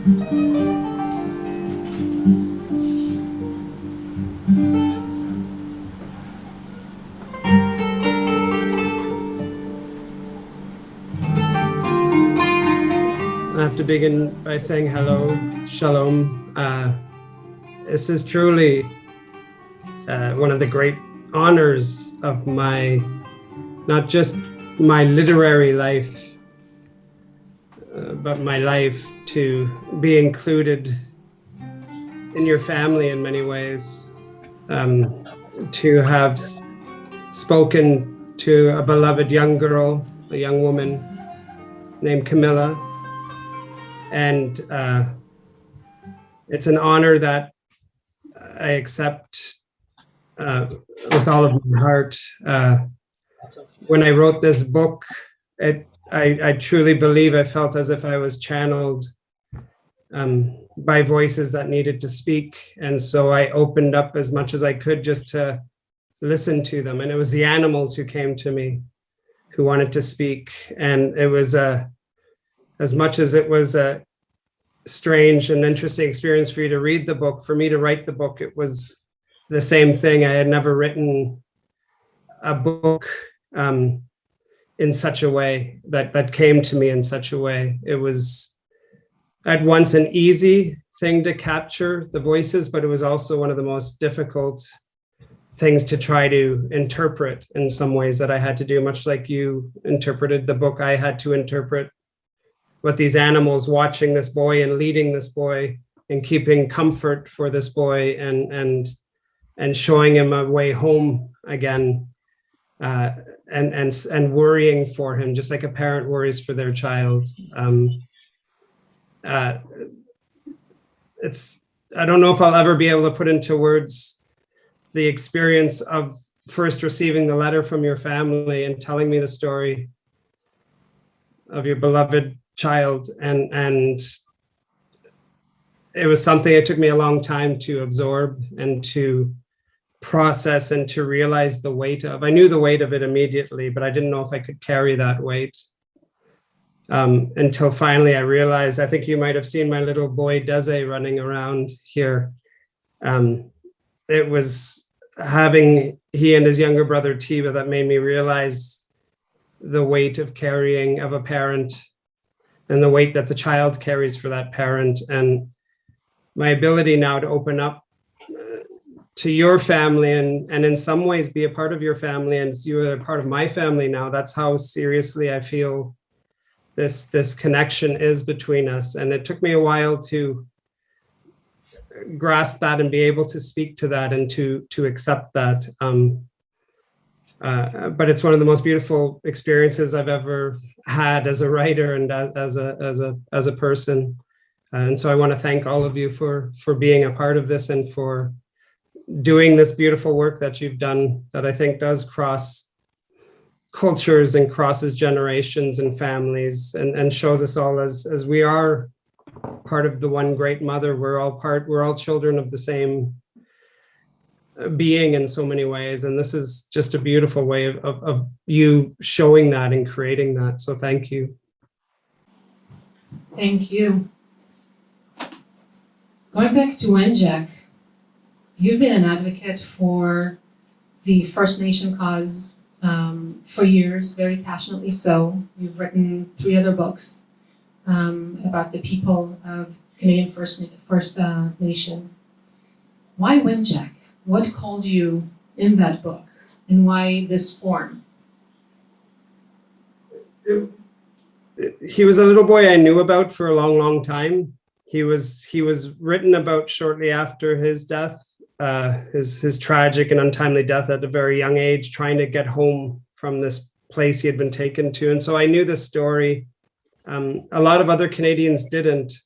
I have to begin by saying hello, shalom. This is truly one of the great honors of my, not just my literary life, but my life, to be included in your family in many ways, to have spoken to a beloved young girl, a young woman named Camilla. And it's an honor that I accept with all of my heart. When I wrote this book, I truly believe I felt as if I was channeled by voices that needed to speak. And so I opened up as much as I could just to listen to them. And it was the animals who came to me, who wanted to speak. And it was as much as it was a strange and interesting experience for you to read the book, for me to write the book, it was the same thing. I had never written a book in such a way that came to me in such a way. It was at once an easy thing to capture the voices, but it was also one of the most difficult things to try to interpret in some ways that I had to do. Much like you interpreted the book, I had to interpret what these animals watching this boy and leading this boy and keeping comfort for this boy and showing him a way home again, and worrying for him, just like a parent worries for their child. I don't know if I'll ever be able to put into words the experience of first receiving the letter from your family and telling me the story of your beloved child, and it was something it took me a long time to absorb and to process and to realize the weight of. I knew the weight of it immediately, but I didn't know if I could carry that weight until finally I realized. I think you might have seen my little boy Deze running around here. It was having he and his younger brother Tiva that made me realize the weight of carrying of a parent and the weight that the child carries for that parent, and my ability now to open up to your family and in some ways be a part of your family, and you are a part of my family now. That's how seriously I feel this connection is between us. And it took me a while to grasp that and be able to speak to that and to accept that. But it's one of the most beautiful experiences I've ever had as a writer and as a person. And so I want to thank all of you for being a part of this and for doing this beautiful work that you've done, that I think does cross cultures and crosses generations and families, and shows us all as we are part of the one great mother. We're all children of the same being in so many ways, and this is just a beautiful way of you showing that and creating that. So thank you. Thank you. Going back to Wonjek, you've been an advocate for the First Nation cause for years, very passionately so. You've written 3 other books about the people of Canadian First Nation. Why Wonjek? What called you in that book, and why this form? He was a little boy I knew about for a long, long time. He was written about shortly after his death, his tragic and untimely death at a very young age, trying to get home from this place he had been taken to. And so I knew this story. A lot of other Canadians didn't.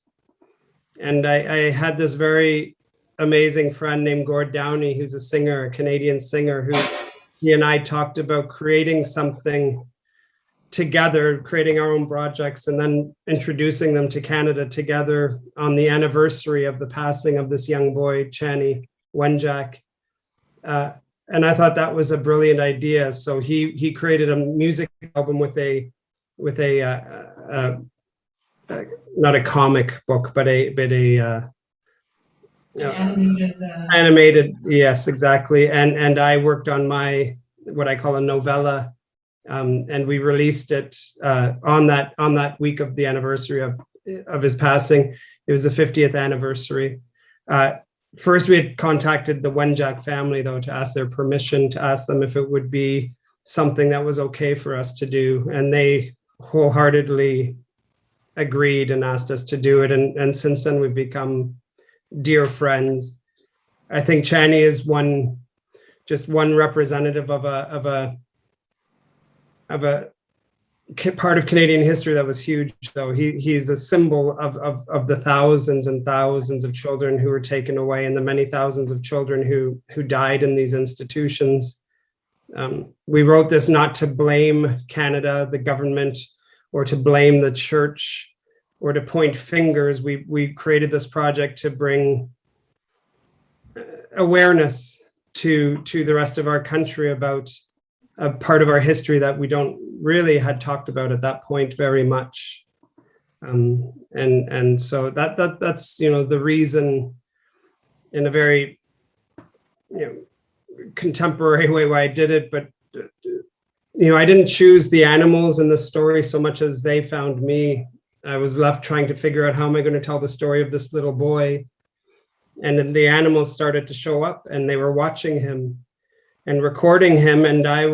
And I had this very amazing friend named Gord Downey, who's a singer, a Canadian singer, who he and I talked about creating something together, creating our own projects, and then introducing them to Canada together on the anniversary of the passing of this young boy, Chani Wonjek. And I thought that was a brilliant idea. So he created a music album with a not a comic book, but a animated. Yes, exactly. And I worked on my what I call a novella, and we released it on that week of the anniversary of his passing. It was the 50th anniversary. First, we had contacted the Wonjak family, though, to ask their permission, to ask them if it would be something that was okay for us to do. And they wholeheartedly agreed and asked us to do it. And since then, we've become dear friends. I think Chani is just one representative of a part of Canadian history that was huge, though. He's a symbol of the thousands and thousands of children who were taken away, and the many thousands of children who died in these institutions. We wrote this not to blame Canada, the government, or to blame the church, or to point fingers. We created this project to bring awareness to the rest of our country about a part of our history that we don't really had talked about at that point very much. And so that's the reason, in a very contemporary way, why I did it. But I didn't choose the animals in the story so much as they found me. I was left trying to figure out, how am I going to tell the story of this little boy? And then the animals started to show up, and they were watching him and recording him. And I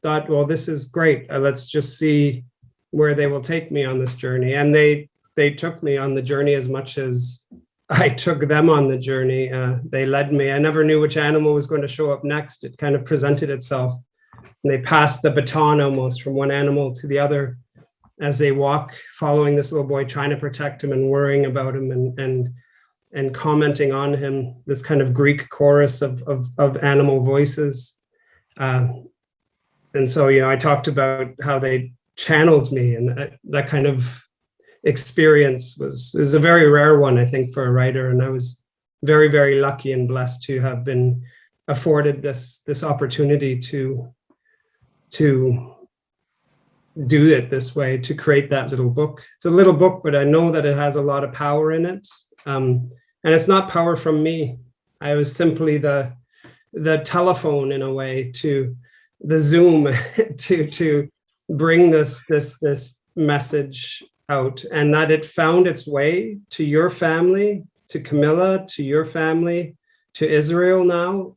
thought, well, this is great. Let's just see where they will take me on this journey. And they took me on the journey as much as I took them on the journey. They led me. I never knew which animal was going to show up next. It kind of presented itself. And they passed the baton almost from one animal to the other as they walk, following this little boy, trying to protect him and worrying about him and commenting on him, this kind of Greek chorus of animal voices. And so, I talked about how they channeled me, and that kind of experience is a very rare one, I think, for a writer. And I was very, very lucky and blessed to have been afforded this opportunity to do it this way, to create that little book. It's a little book, but I know that it has a lot of power in it. And it's not power from me. I was simply the telephone, in a way, to the Zoom to bring this message out, and that it found its way to your family, to Camilla, to your family, to Israel now,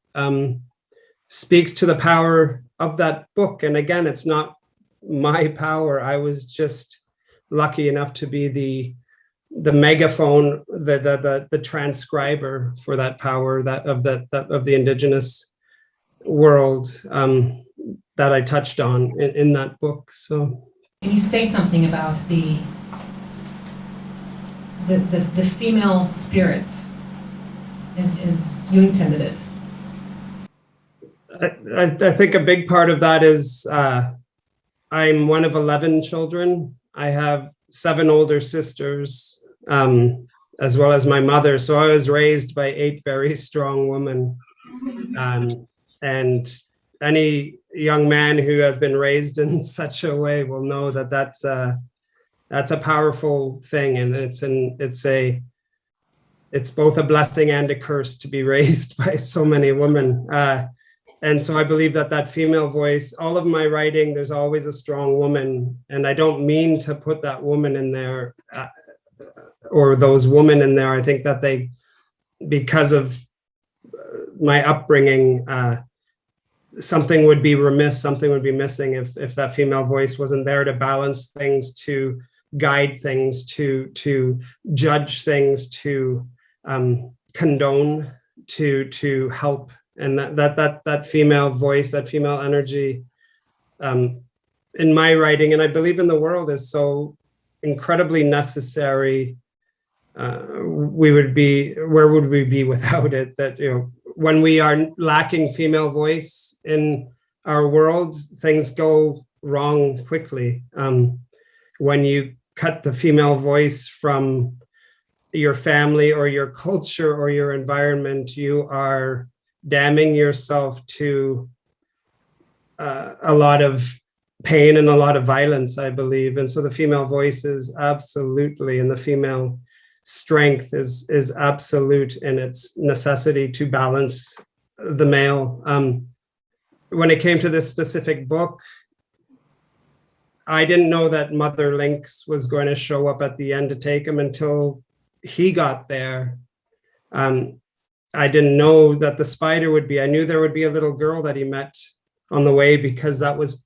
speaks to the power of that book. And again, it's not my power. I was just lucky enough to be the megaphone, the transcriber for that power of the Indigenous world that I touched on in that book. So, can you say something about the female spirit as you intended it? I think a big part of that is I'm one of 11 children. I have 7 older sisters, as well as my mother. So I was raised by 8 very strong women. And any young man who has been raised in such a way will know that that's a powerful thing. And it's both a blessing and a curse to be raised by so many women. And so I believe that female voice, all of my writing, there's always a strong woman. And I don't mean to put that woman in there or those women in there. I think that because of my upbringing, something would be remiss, something would be missing if that female voice wasn't there to balance things, to guide things, to judge things, to condone, to help. And that female voice, that female energy in my writing, and I believe in the world, is so incredibly necessary. Where would we be without it? That, when we are lacking female voice in our world, things go wrong quickly. When you cut the female voice from your family or your culture or your environment, you are damning yourself to a lot of pain and a lot of violence, I believe. And so the female voice is absolutely, and the female strength is absolute in its necessity to balance the male. When it came to this specific book, I didn't know that Mother Lynx was going to show up at the end to take him until he got there. I didn't know that the spider would be. I knew there would be a little girl that he met on the way, because that was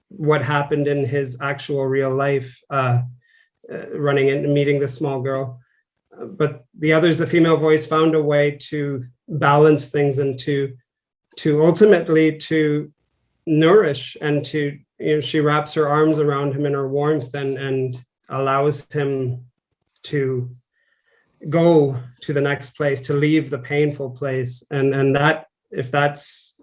what happened in his actual real life, running in and meeting this small girl. But the others, the female voice found a way to balance things and to ultimately to nourish and to, she wraps her arms around him in her warmth and allows him to go to the next place, to leave the painful place. And that, if that's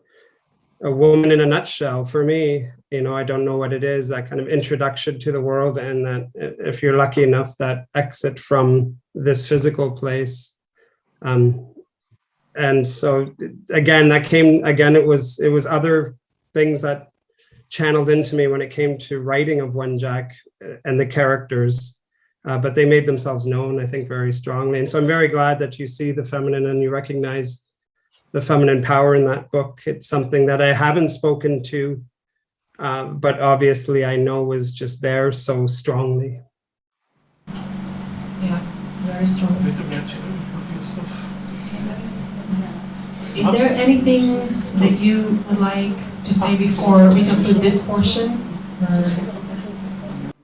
a woman in a nutshell for me, I don't know what it is, that kind of introduction to the world, and that if you're lucky enough, that exit from this physical place. And so again, it was other things that channeled into me when it came to writing of Wonjak and the characters, but they made themselves known, I think, very strongly. And so I'm very glad that you see the feminine and you recognize the feminine power in that book. It's something that I haven't spoken to, but obviously I know was just there so strongly. Yeah, very strongly. Is there anything that you would like to say before we conclude this portion?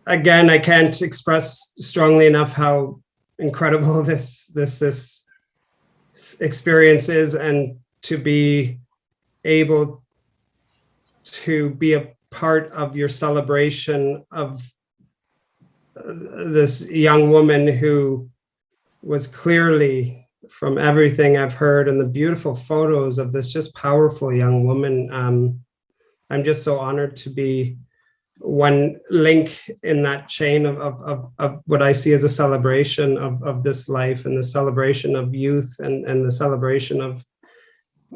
Again, I can't express strongly enough how incredible this experience is, and to be able to be a part of your celebration of this young woman who was clearly, from everything I've heard and the beautiful photos of this just powerful young woman, I'm just so honored to be one link in that chain of what I see as a celebration of this life, and the celebration of youth, and the celebration of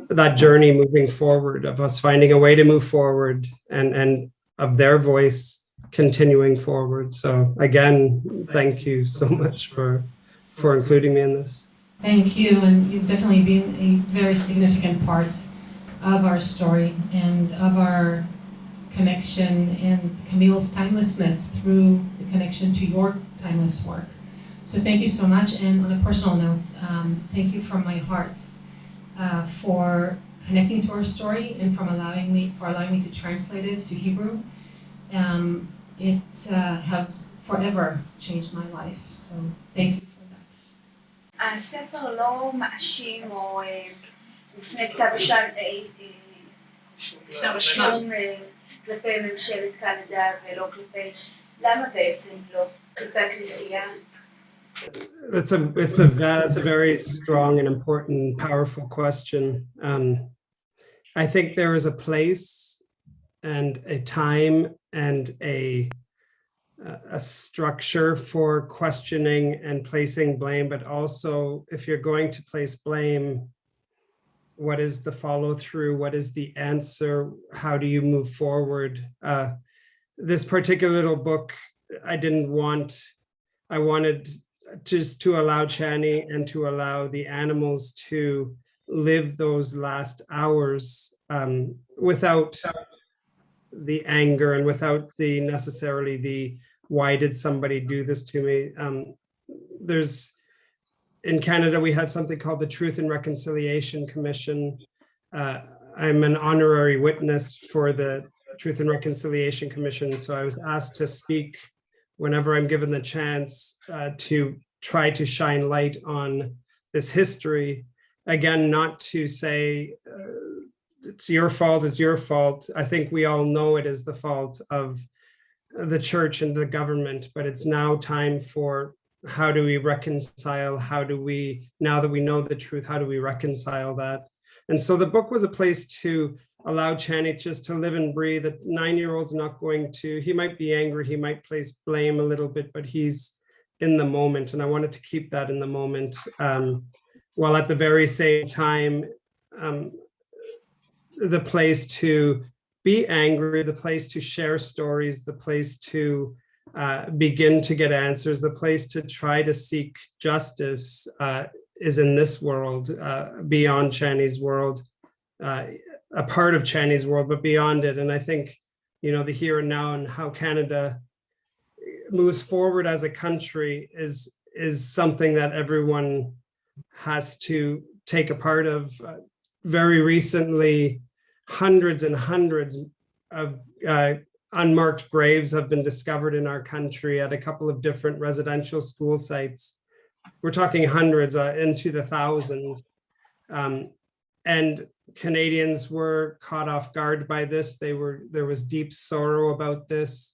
that journey moving forward, of us finding a way to move forward, and of their voice continuing forward. So again, thank you so much for including me in this. Thank you, and you've definitely been a very significant part of our story and of our connection, and Camille's timelessness through the connection to your timeless work. So thank you so much. And on a personal note, thank you from my heart for connecting to our story, and for allowing me to translate it to Hebrew. It has forever changed my life. So thank you for that. הספר לא מאשים או מפנה כתב אישום כלפי ממשלת קנדה, ולא כלפי, למה בעצם לא כלפי הכנסייה? That's a very strong and important, powerful question. I think there is a place and a time and a structure for questioning and placing blame, but also, if you're going to place blame, what is the follow through? What is the answer? How do you move forward? This particular little book, I wanted just to allow Chani and to allow the animals to live those last hours without the anger, and without the necessarily the why did somebody do this to me. In Canada, we had something called the Truth and Reconciliation Commission. I'm an honorary witness for the Truth and Reconciliation Commission, so I was asked to speak whenever I'm given the chance to try to shine light on this history. Again, not to say it's your fault. I think we all know it is the fault of the church and the government, but it's now time for, how do we reconcile? Now that we know the truth, how do we reconcile that? And so the book was a place to allow Chani just to live and breathe. A 9-year-old's not going to, he might be angry, he might place blame a little bit, but he's in the moment. And I wanted to keep that in the moment, while at the very same time, the place to be angry, the place to share stories, the place to begin to get answers, the place to try to seek justice is in this world, beyond Chinese world, a part of Chinese world, but beyond it. And I think, you know, the here and now and how Canada moves forward as a country is something that everyone has to take a part of. Very recently, hundreds and hundreds of unmarked graves have been discovered in our country at a couple of different residential school sites. We're talking hundreds, into the thousands. And Canadians were caught off guard by this. There was deep sorrow about this.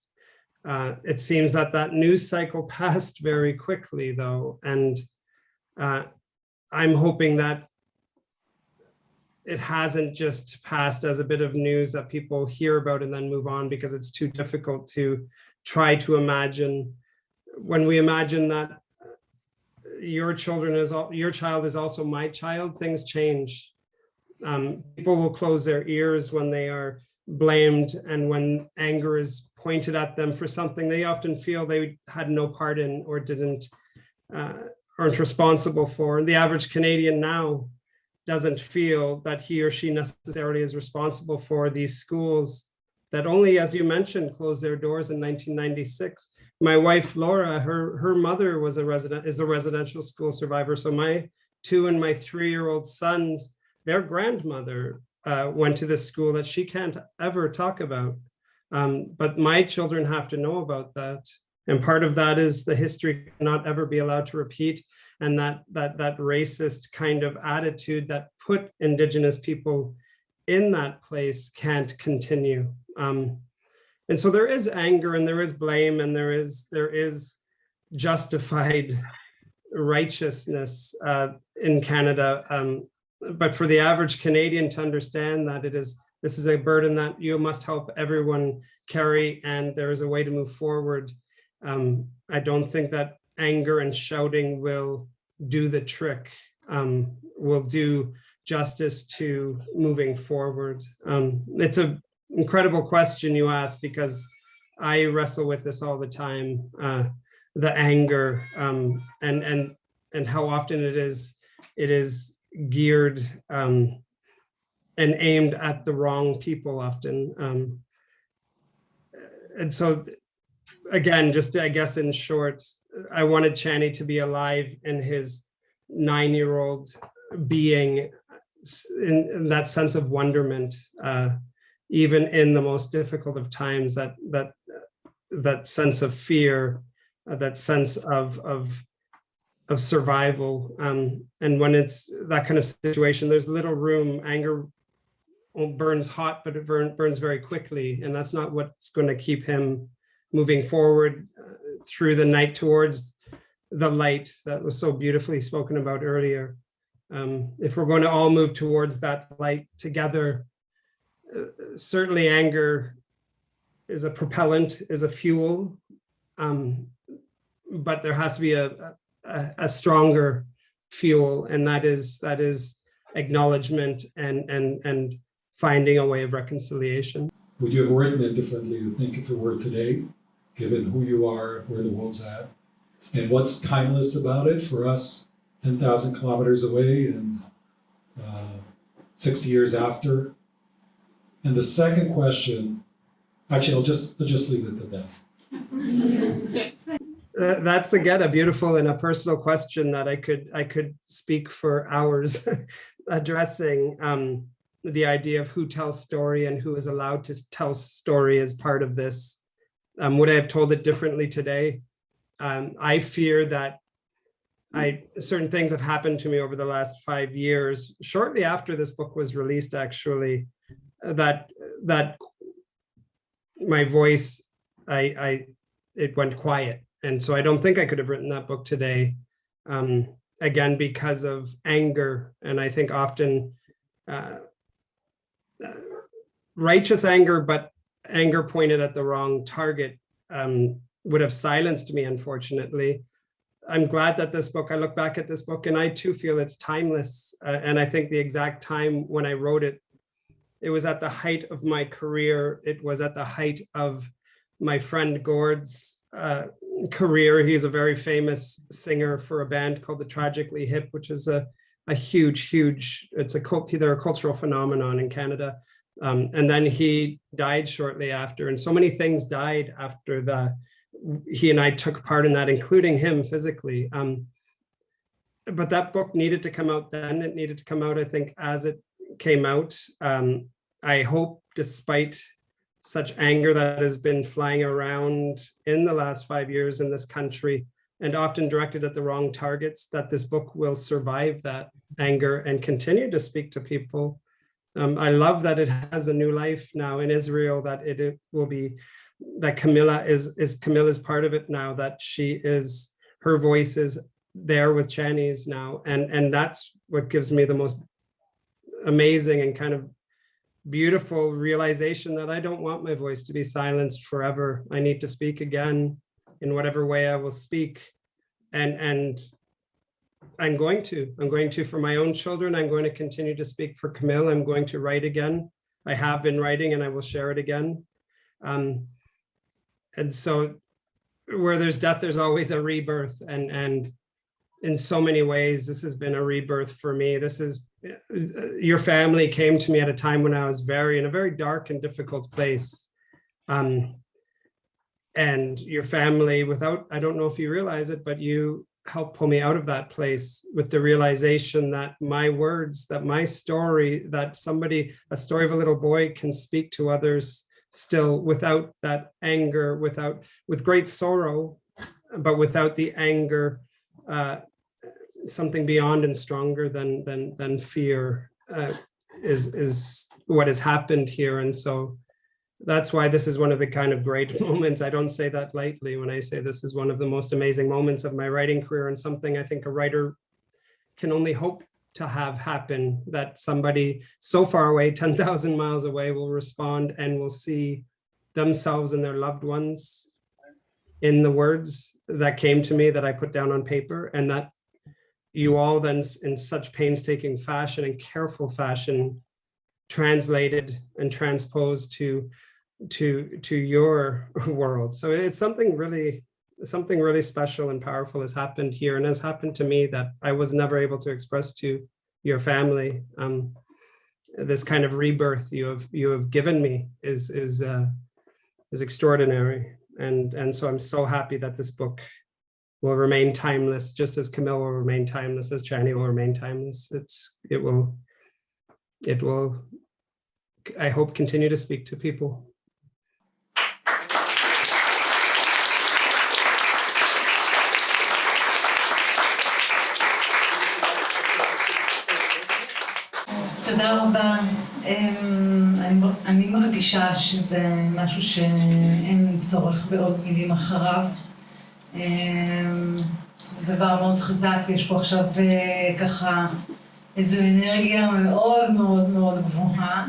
It seems that news cycle passed very quickly, though. And I'm hoping that it hasn't just passed as a bit of news that people hear about and then move on, because it's too difficult to try to imagine. When we imagine that your child is also my child, things change. People will close their ears when they are blamed and when anger is pointed at them for something they often feel they had no part in or aren't responsible for. And the average Canadian now doesn't feel that he or she necessarily is responsible for these schools that only, as you mentioned, closed their doors in 1996. My wife, Laura, her mother is a residential school survivor. So my 2 and my 3-year-old sons, their grandmother went to this school that she can't ever talk about. But my children have to know about that. And part of that is the history cannot ever be allowed to repeat. And that racist kind of attitude that put Indigenous people in that place can't continue. And so there is anger and there is blame and there is justified righteousness in Canada. But for the average Canadian to understand that this is a burden that you must help everyone carry, and there is a way to move forward. I don't think that anger and shouting will do the trick, will do justice to moving forward. It's an incredible question you ask, because I wrestle with this all the time, the anger, and how often it is geared and aimed at the wrong people often. And so again, just I guess in short, I wanted Channy to be alive in his 9-year-old being, in that sense of wonderment, even in the most difficult of times, that sense of fear, that sense of survival. And when it's that kind of situation, there's little room. Anger burns hot, but it burns very quickly. And that's not what's going to keep him moving forward through the night towards the light that was so beautifully spoken about earlier. If we're going to all move towards that light together, certainly anger is a propellant, is a fuel, but there has to be a stronger fuel, and that is acknowledgement and finding a way of reconciliation. Would you have written it differently, you think, if it were today, given who you are, where the world's at? And what's timeless about it for us 10,000 kilometers away and 60 years after? And the second question, actually, I'll just leave it at that. That's again a beautiful and a personal question that I could speak for hours addressing. The idea of who tells story and who is allowed to tell story as part of this. Would I have told it differently today? I fear that certain things have happened to me over the last 5 years, shortly after this book was released, actually, that my voice, it went quiet. And so I don't think I could have written that book today, again, because of anger. And I think often righteous anger, but anger pointed at the wrong target, would have silenced me, unfortunately. I'm glad that this book, I look back at this book and I too feel it's timeless. And I think the exact time when I wrote it It was at the height of my career. It was at the height of my friend Gord's career. He's a very famous singer for a band called the Tragically Hip, which is a huge, they're a cultural phenomenon in Canada. And then he died shortly after, and so many things died after he and I took part in that, including him physically. But that book needed to come out then. It needed to come out, I think, as it came out. I hope, despite such anger that has been flying around in the last 5 years in this country, and often directed at the wrong targets, that this book will survive that anger and continue to speak to people. I love that it has a new life now in Israel, that it will be, that Camilla's part of it now, that her voice is there with Chani's now. And that's what gives me the most amazing and kind of beautiful realization that I don't want my voice to be silenced forever. I need to speak again in whatever way I will speak. And I'm going to for my own children. I'm going to continue to speak for Camille. I'm going to write again. I have been writing, and I will share it again. And so where there's death, there's always a rebirth. And in so many ways, this has been a rebirth for me. Your family came to me at a time when I was in a very dark and difficult place. And your family, I don't know if you realize it, but you helped pull me out of that place with the realization that my words, that my story, that a story of a little boy can speak to others still without that anger, with great sorrow, but without the anger, something beyond and stronger than fear is what has happened here. And so that's why this is one of the kind of great moments. I don't say that lightly when I say this is one of the most amazing moments of my writing career, and something I think a writer can only hope to have happen, that somebody so far away, 10,000 miles away, will respond and will see themselves and their loved ones in the words that came to me, that I put down on paper, and that you all then in such painstaking fashion and careful fashion translated and transposed to your world. So it's something really special and powerful has happened here, and has happened to me that I was never able to express to your family. This kind of rebirth you have given me is extraordinary, and so I'm so happy that this book will remain timeless, just as Camille will remain timeless, as Chani will remain timeless. It will, I hope, continue to speak to people. תודה רבה. אני מרגישה שזה משהו שאין צורך בעוד מילים אחריו. זה דבר מאוד חזק, ויש פה עכשיו ככה איזו אנרגיה מאוד מאוד מאוד גבוהה,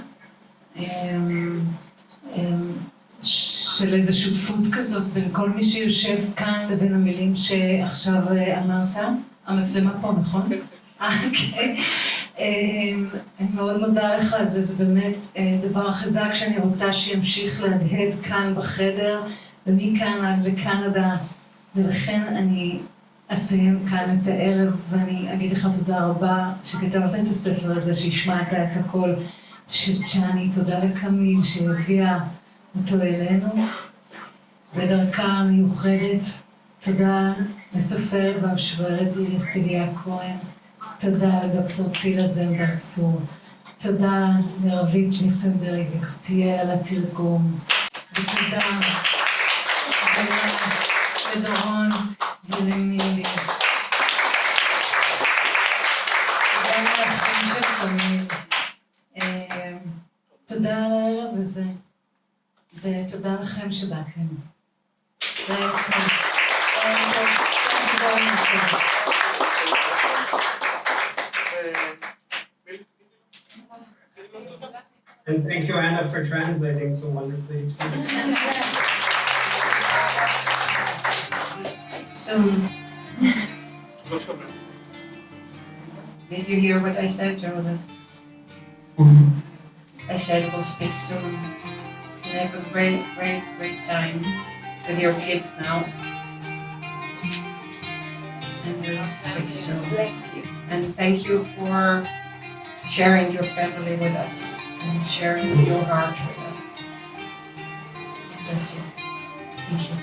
של איזו שותפות כזאת בין כל מי שיושב כאן לבין המילים שעכשיו אמרת. המצלמה פה, נכון? אוקיי. אני מאוד מודה לך על זה, זה באמת דבר חזק שאני רוצה שימשיך להדהד כאן בחדר, ומכאן עד לקנדה, ולכן אני אסיים כאן את הערב, ואני אגיד לך תודה רבה שכתבת את הספר הזה, שהשמעת את הקול של צ'אני. תודה לקמיל שהביאה אותו אלינו בדרכה המיוחדת. תודה לסופרת והמשוררת איריס אליה כהן. תודה לדוקטור צילה זלבר צור. תודה לרבית ליכטנברג וקוטיאל על התרגום. ותודה לדורון ולמילי. תודה לאחים של תמיד. תודה על הערב הזה, ותודה לכם שבאתם. תודה לכם. And thank you, Anna, for translating so wonderfully. Did you hear what I said, Joseph? I I said we'll speak soon. And have a great, great, great time with your kids now. And we'll speak soon. Bless you. And thank you for sharing your family with us and sharing your heart with us. Bless you. Thank you.